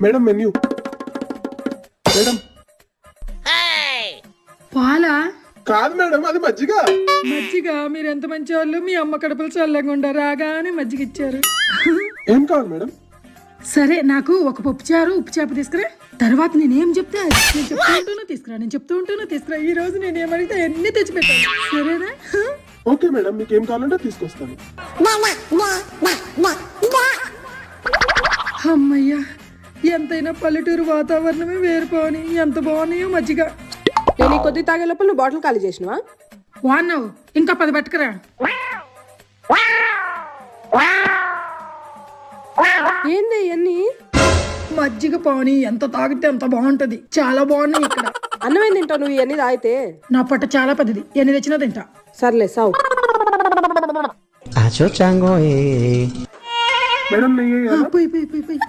Madam menu. Madam పాలా? కాదు madam, అది మజ్జిగ. మజ్జిగ? మీరు ఎంత మంచి వాళ్ళు, మీ అమ్మ కడుపులు చల్లగా ఉండారు, రాగానే మజ్జిగ ఇచ్చారు. ఏం కావాలి మేడం? సరే, నాకు ఒక పప్పుచారు ఉప్పు చేప తీసుకురా. తర్వాత నేనేం చెప్తే అది నేను చెప్తూ ఉంటాను తీసుకురా, నేను చెప్తూ ఉంటాను తీసుకురా. ఈ రోజు నేను ఏమడిగితే అన్ని తెచ్చిపెట్టాను, సరేనా? ఓకే మేడం, మీకు ఏం కావాలంటే తీసుకొస్తాను. అమ్మయ్యా, ఎంతైనా పల్లెటూరు వాతావరణమే వేరుపోని. ఎంత బాగున్నాయో మజ్జిగ. నేను ఈ కొద్ది తాగే లోపల నువ్వు బాటిల్ ఖాళీ చేసినవా? వాన్నావు, ఇంకా 10 పట్టుకురా. ఏంది ఇవన్నీ? మజ్జిగ పాని ఎంత తాగితే అంత బాగుంటది. చాలా బాగున్నాయి ఇక్కడ. అన్నమేం తింటావు నువ్వు ఇవన్నీ తాగితే? నా పొట్ట చాలా పెద్దది, ఎన్ని తెచ్చినా తింటా. సర్లే సావు. మేడం నెయ్యి వేయాలా? పోయి పోయి పోయి పోయి